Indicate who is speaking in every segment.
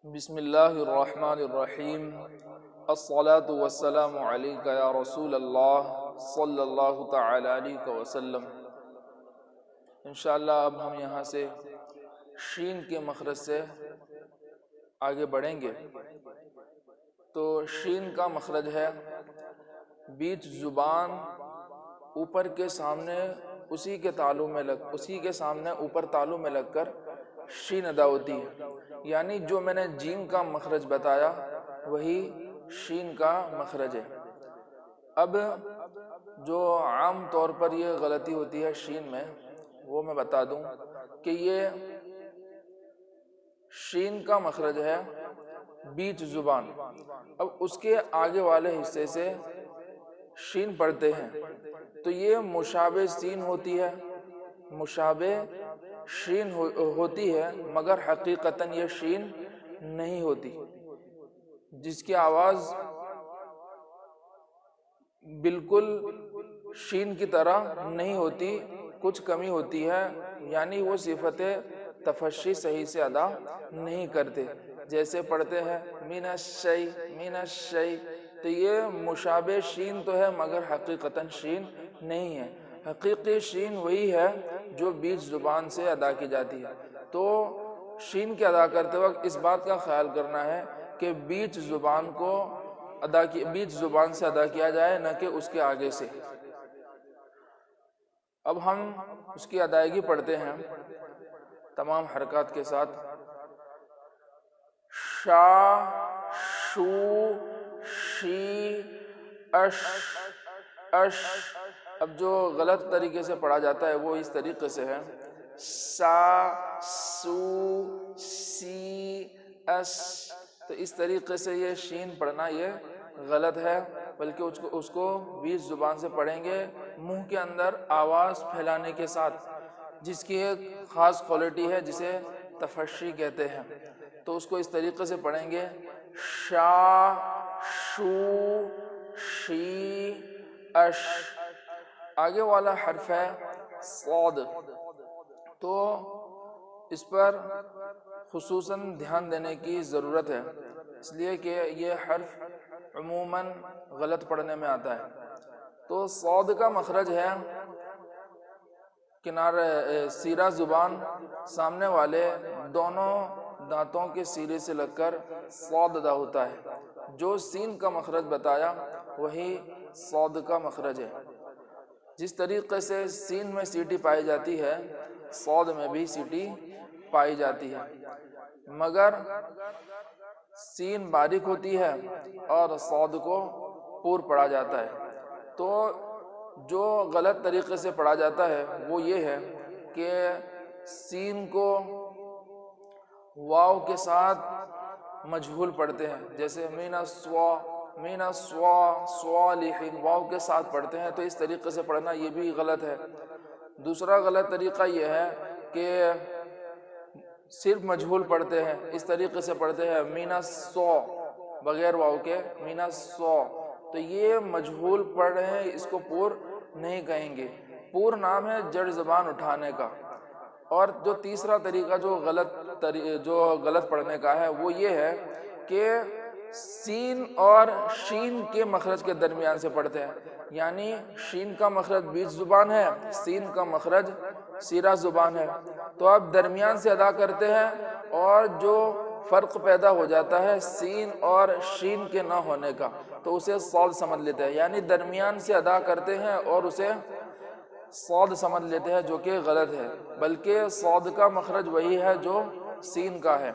Speaker 1: بسم اللہ الرحمن الرحیم الصلاة والسلام علیک یا رسول اللہ صلی اللہ تعالی علیہ وسلم۔ انشاءاللہ اب ہم یہاں سے شین کے مخرج سے آگے بڑھیں گے۔ تو شین کا مخرج ہے بیچ زبان اوپر کے سامنے اسی کے سامنے اوپر تالو میں لگ کر شین ادا ہوتی ہے، یعنی جو میں نے جیم کا مخرج بتایا وہی شین کا مخرج ہے۔ اب جو عام طور پر یہ غلطی ہوتی ہے شین میں، وہ میں بتا دوں کہ یہ شین کا مخرج ہے بیچ زبان، اب اس کے آگے والے حصے سے شین پڑھتے ہیں تو یہ مشابہ سین ہوتی ہے، مشابہ شین ہوتی ہے، مگر حقیقتاً یہ شین نہیں ہوتی، جس کی آواز بالکل شین کی طرح نہیں ہوتی، کچھ کمی ہوتی ہے، یعنی وہ صفت تفشی صحیح سے ادا نہیں کرتے۔ جیسے پڑھتے ہیں من الشی من الشی، تو یہ مشابہ شین تو ہے مگر حقیقتاً شین نہیں ہے۔ حقیقی شین وہی ہے جو بیچ زبان سے ادا کی جاتی ہے۔ تو شین کے ادا کرتے وقت اس بات کا خیال کرنا ہے کہ بیچ زبان سے ادا کیا جائے، نہ کہ اس کے آگے سے۔ اب ہم اس کی ادائیگی پڑھتے ہیں تمام حرکات کے ساتھ۔ شا، شو، شی، اش، اش۔ اب جو غلط طریقے سے پڑھا جاتا ہے وہ اس طریقے سے ہے سا، سو، سی، اس۔ تو اس طریقے سے یہ شین پڑھنا یہ غلط ہے، بلکہ اس کو بیچ زبان سے پڑھیں گے، منہ کے اندر آواز پھیلانے کے ساتھ، جس کی ایک خاص کوالٹی ہے جسے تفشی کہتے ہیں۔ تو اس کو اس طریقے سے پڑھیں گے شا، شو، شی، اش۔ آگے والا حرف ہے صاد، تو اس پر خصوصاً دھیان دینے کی ضرورت ہے، اس لیے کہ یہ حرف عموماً غلط پڑھنے میں آتا ہے۔ تو صاد کا مخرج ہے کنارے سیرہ زبان سامنے والے دونوں دانتوں کے سیرے سے لگ کر صاد ادا ہوتا ہے۔ جو سین کا مخرج بتایا وہی صاد کا مخرج ہے۔ جس طریقے سے سین میں سیٹی پائی جاتی ہے صاد میں بھی سیٹی پائی جاتی ہے، مگر سین باریک ہوتی ہے اور صاد کو پور پڑھا جاتا ہے۔ تو جو غلط طریقے سے پڑھا جاتا ہے وہ یہ ہے کہ سین کو واو کے ساتھ مجہول پڑھتے ہیں، جیسے من السوا، من السوا، صالحین، واو کے ساتھ پڑھتے ہیں، تو اس طریقے سے پڑھنا یہ بھی غلط ہے۔ دوسرا غلط طریقہ یہ ہے کہ صرف مجہول پڑھتے ہیں، اس طریقے سے پڑھتے ہیں من السوا بغیر واو کے من السوا، تو یہ مجہول پڑھ رہے ہیں، اس کو پور نہیں کہیں گے۔ پور نام ہے جڑ زبان اٹھانے کا۔ اور جو تیسرا طریقہ جو غلط پڑھنے کا ہے وہ یہ ہے کہ سین اور شین کے مخرج کے درمیان سے پڑھتے ہیں، یعنی شین کا مخرج بیچ زبان ہے، سین کا مخرج سیرہ زبان ہے، تو آپ درمیان سے ادا کرتے ہیں، اور جو فرق پیدا ہو جاتا ہے سین اور شین کے نہ ہونے کا تو اسے صاد سمجھ لیتے ہیں، یعنی درمیان سے ادا کرتے ہیں اور اسے صاد سمجھ لیتے ہیں، جو کہ غلط ہے، بلکہ صاد کا مخرج وہی ہے جو سین کا ہے۔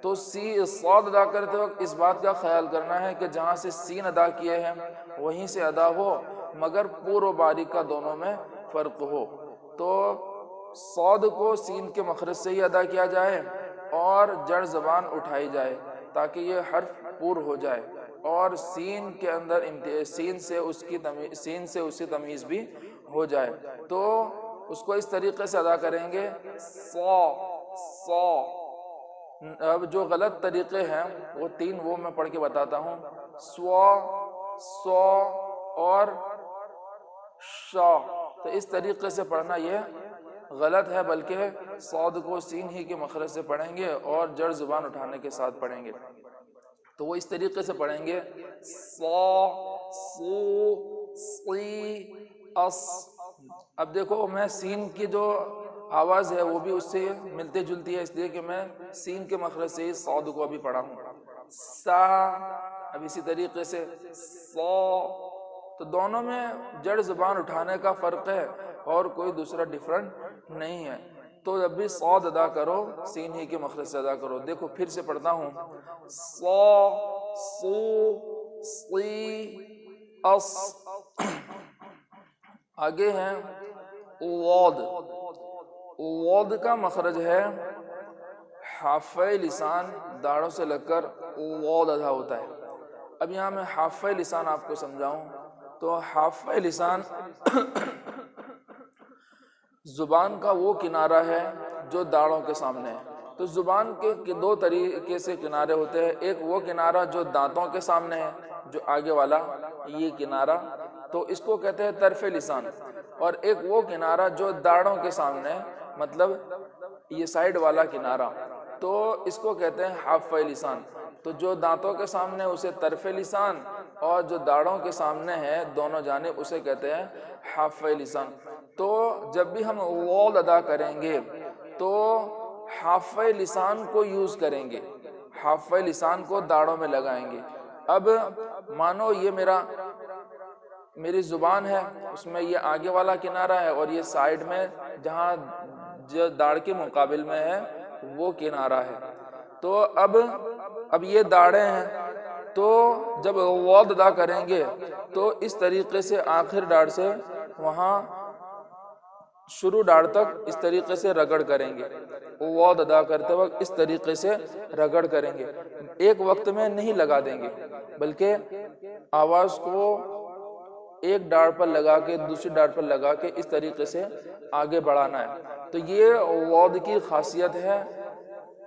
Speaker 1: تو صاد ادا کرتے وقت اس بات کا خیال کرنا ہے کہ جہاں سے سین ادا کیے ہیں وہیں سے ادا ہو، مگر پور و باریک کا دونوں میں فرق ہو۔ تو صاد کو سین کے مخرج سے ہی ادا کیا جائے اور جڑ زبان اٹھائی جائے تاکہ یہ حرف پور ہو جائے، اور سین کے اندر سین سے اس کی تمیز بھی ہو جائے۔ تو اس کو اس طریقے سے ادا کریں گے صا، صا۔ اب جو غلط طریقے ہیں وہ تین وہ میں پڑھ کے بتاتا ہوں، سوا، سو اور شا۔ تو اس طریقے سے پڑھنا یہ غلط ہے، بلکہ صاد کو سین ہی کے مخرج سے پڑھیں گے اور جڑ زبان اٹھانے کے ساتھ پڑھیں گے۔ تو وہ اس طریقے سے پڑھیں گے صا صو صی اس۔ اب دیکھو میں سین کی جو آواز ہے وہ بھی اس سے ملتی جلتی ہے، اس لیے کہ میں سین کے مخرج سے ہی صاد کو ابھی پڑھا ہوں۔ سا، اب اسی طریقے سے صا، تو دونوں میں جڑ زبان اٹھانے کا فرق ہے اور کوئی دوسرا ڈیفرنٹ نہیں ہے۔ تو جب بھی صاد ادا کرو سین ہی کے مخرج سے ادا کرو۔ دیکھو پھر سے پڑھتا ہوں، صا صو صی اس۔ آگے ہیں واد۔ واد کا مخرج ہے حافہ لسان، داڑھوں سے لگ کر واد ادا ہوتا ہے۔ اب یہاں میں حافہ لسان آپ کو سمجھاؤں تو حافہ لسان زبان کا وہ کنارہ ہے جو داڑھوں کے سامنے ہے۔ تو زبان کے دو طریقے سے کنارے ہوتے ہیں، ایک وہ کنارہ جو دانتوں کے سامنے ہے، جو آگے والا یہ کنارہ، تو اس کو کہتے ہیں طرف لسان، اور ایک وہ کنارہ جو داڑھوں کے سامنے ہے، مطلب یہ سائیڈ والا کنارہ، تو اس کو کہتے ہیں حافہ لسان۔ تو جو دانتوں کے سامنے اسے طرف لسان، اور جو داڑھوں کے سامنے ہے دونوں جانب اسے کہتے ہیں حافہ لسان۔ تو جب بھی ہم واد ادا کریں گے تو حافہ لسان کو یوز کریں گے، حافہ لسان کو داڑھوں میں لگائیں گے۔ اب مانو یہ میری زبان ہے، اس میں یہ آگے والا کنارہ ہے اور یہ سائیڈ میں جہاں جو داڑھ کے مقابل میں ہے وہ کنارہ ہے۔ تو اب یہ داڑھیں ہیں، تو جب واد ادا کریں گے تو اس طریقے سے آخر ڈاڑھ سے وہاں شروع ڈاڑھ تک اس طریقے سے رگڑ کریں گے، واد ادا کرتے وقت اس طریقے سے رگڑ کریں گے، ایک وقت میں نہیں لگا دیں گے، بلکہ آواز کو ایک ڈاڑھ پر لگا کے دوسری ڈاڑھ پر لگا کے اس طریقے سے آگے بڑھانا ہے۔ تو یہ واد کی خاصیت ہے،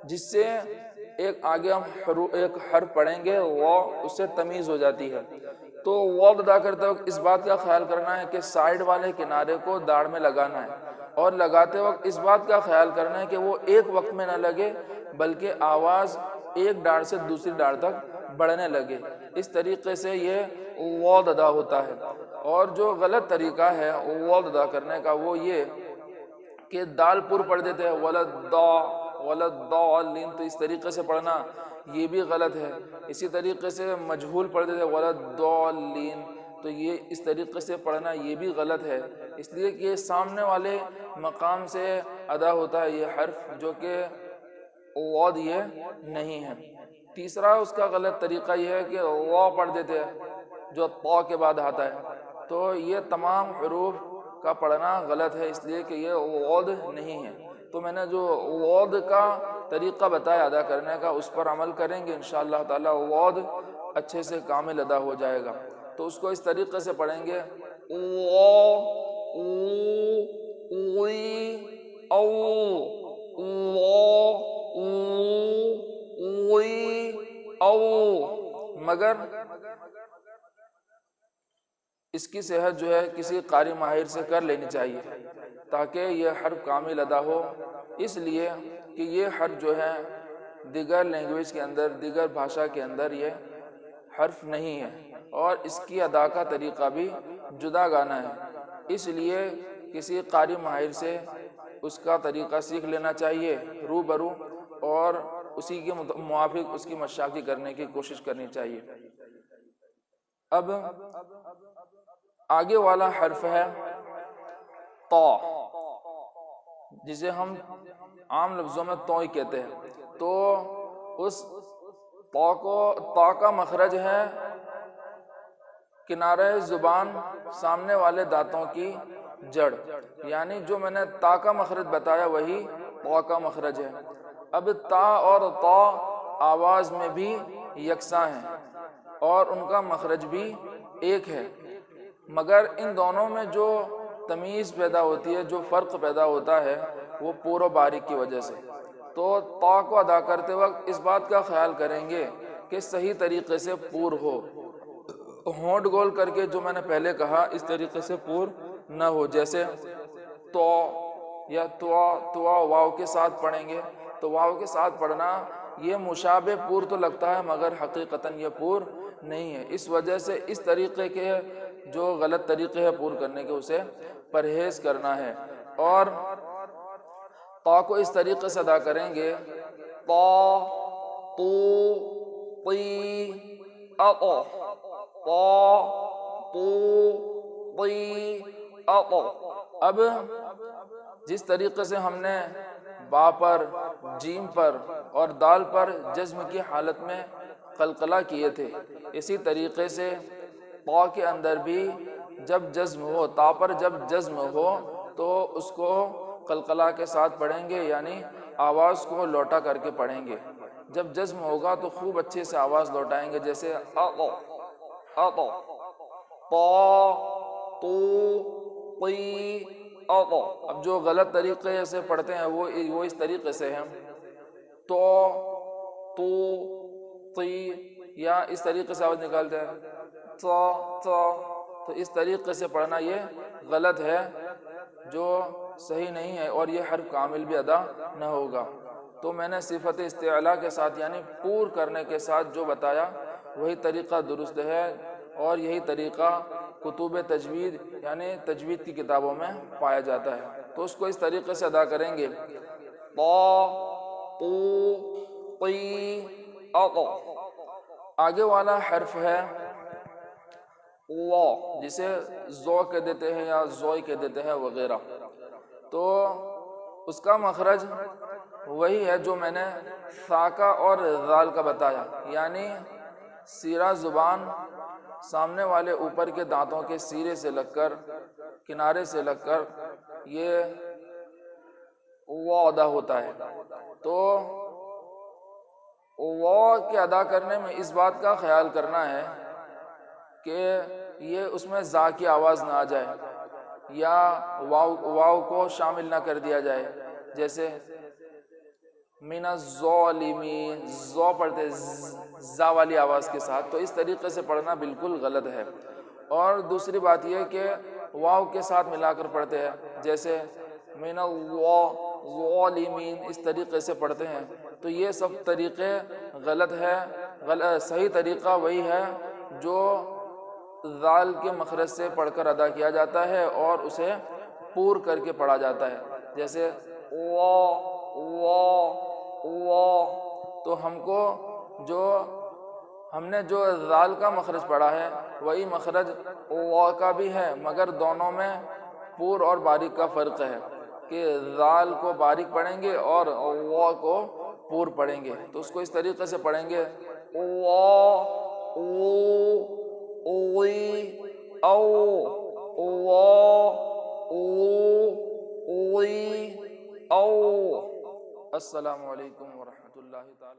Speaker 1: جس سے ایک آگے ہم ایک حرف پڑھیں گے وہ اس سے تمیز ہو جاتی ہے۔ تو واد ادا کرتے وقت اس بات کا خیال کرنا ہے کہ سائیڈ والے کنارے کو داڑھ میں لگانا ہے، اور لگاتے وقت اس بات کا خیال کرنا ہے کہ وہ ایک وقت میں نہ لگے، بلکہ آواز ایک ڈاڑھ سے دوسری ڈاڑھ تک بڑھنے لگے۔ اس طریقے سے یہ واد ادا ہوتا ہے۔ اور جو غلط طریقہ ہے واد ادا کرنے کا وہ یہ کہ دال پر پڑھ دیتے ہیں ولدالین، تو اس طریقے سے پڑھنا یہ بھی غلط ہے۔ اسی طریقے سے مجہول پڑھ دیتے ہیں ولدالین، تو یہ اس طریقے سے پڑھنا یہ بھی غلط ہے، اس لیے کہ سامنے والے مقام سے ادا ہوتا ہے یہ حرف، جو کہ واد یہ نہیں ہے۔ تیسرا اس کا غلط طریقہ یہ ہے کہ وا پڑھ دیتے ہیں جو طا کے بعد آتا ہے، تو یہ تمام حروف کا پڑھنا غلط ہے، اس لیے کہ یہ واد نہیں ہے۔ تو میں نے جو واد کا طریقہ بتایا ادا کرنے کا، اس پر عمل کریں گے انشاءاللہ تعالی واد اچھے سے کامل ادا ہو جائے گا۔ تو اس کو اس طریقے سے پڑھیں گے مگر اس کی صحت جو ہے کسی قاری ماہر سے کر لینی چاہیے تاکہ یہ حرف کامل ادا ہو، اس لیے کہ یہ حرف جو ہے دیگر لینگویج کے اندر، دیگر بھاشا کے اندر یہ حرف نہیں ہے، اور اس کی ادا کا طریقہ بھی جدا گانا ہے، اس لیے کسی قاری ماہر سے اس کا طریقہ سیکھ لینا چاہیے روبرو، اور اسی کے موافق اس کی مشاقی کرنے کی کوشش کرنی چاہیے۔ اب آگے والا حرف ہے طا، جسے ہم عام لفظوں میں توئی کہتے ہیں۔ تو اس طا کا مخرج ہے کنارہ زبان سامنے والے دانتوں کی جڑ، یعنی جو میں نے تا کا مخرج بتایا وہی طا کا مخرج ہے۔ اب تا اور طا آواز میں بھی یکساں ہیں اور ان کا مخرج بھی ایک ہے، مگر ان دونوں میں جو تمیز پیدا ہوتی ہے، جو فرق پیدا ہوتا ہے، وہ پور و باریک کی وجہ سے۔ تو طا کو ادا کرتے وقت اس بات کا خیال کریں گے کہ صحیح طریقے سے پور ہو، ہونٹ گول کر کے جو میں نے پہلے کہا اس طریقے سے پور نہ ہو، جیسے تو یا توا واو کے ساتھ پڑھیں گے تو واو کے ساتھ پڑھنا یہ مشابہ پور تو لگتا ہے مگر حقیقتاً یہ پور نہیں ہے. اس وجہ سے اس طریقے کے جو غلط طریقے ہے پور کرنے کے اسے پرہیز کرنا ہے. اور طا کو اس طریقے سے ادا کریں گے طا تو طی اطا طا تو طی اطا. اب جس طریقے سے ہم نے با پر، جیم پر اور دال پر جزم کی حالت میں قلقلہ کیے تھے، اسی طریقے سے طا کے اندر بھی جب جزم ہو، طا پر جب جزم ہو تو اس کو قلقلہ کے ساتھ پڑھیں گے، یعنی آواز کو لوٹا کر کے پڑھیں گے. جب جزم ہوگا تو خوب اچھے سے آواز لوٹائیں گے، جیسے اطا اطا طا تو طی اطا. اب جو غلط طریقے سے پڑھتے ہیں وہ اس طریقے سے ہیں تو طی، یا اس طریقے سے آواز نکالتے ہیں تا تا. تو اس طریقے سے پڑھنا یہ غلط ہے، جو صحیح نہیں ہے، اور یہ حرف کامل بھی ادا نہ ہوگا. تو میں نے صفت استعلاء کے ساتھ یعنی پور کرنے کے ساتھ جو بتایا وہی طریقہ درست ہے، اور یہی طریقہ کتب تجوید یعنی تجوید کی کتابوں میں پایا جاتا ہے. تو اس کو اس طریقے سے ادا کریں گے طا تو طی اطا. آگے والا حرف ہے وا، جسے زو کہہ دیتے ہیں یا زوئی کہہ دیتے ہیں وغیرہ. تو اس کا مخرج وہی ہے جو میں نے ثاء اور ذال کا بتایا، یعنی سیرہ زبان سامنے والے اوپر کے دانتوں کے سیرے سے لگ کر، کنارے سے لگ کر یہ وا ادا ہوتا ہے. تو وا کے ادا کرنے میں اس بات کا خیال کرنا ہے کہ یہ اس میں زا کی آواز نہ آ جائے، یا واو کو شامل نہ کر دیا جائے. جیسے من الظالمین، زو پڑھتے زا والی آواز کے ساتھ، تو اس طریقے سے پڑھنا بالکل غلط ہے. اور دوسری بات یہ کہ واو کے ساتھ ملا کر پڑھتے ہیں، جیسے من الظالمین، اس طریقے سے پڑھتے ہیں. تو یہ سب طریقے غلط ہے. صحیح طریقہ وہی ہے جو ذال کے مخرج سے پڑھ کر ادا کیا جاتا ہے اور اسے پور کر کے پڑھا جاتا ہے، جیسے وا وا وا. تو ہم نے جو ذال کا مخرج پڑھا ہے وہی مخرج وا کا بھی ہے، مگر دونوں میں پور اور باریک کا فرق ہے کہ ذال کو باریک پڑھیں گے اور وا کو پور پڑھیں گے. تو اس کو اس طریقے سے پڑھیں گے وا اوی او وا اوی او. السلام علیکم ورحمۃ اللہ تعالی.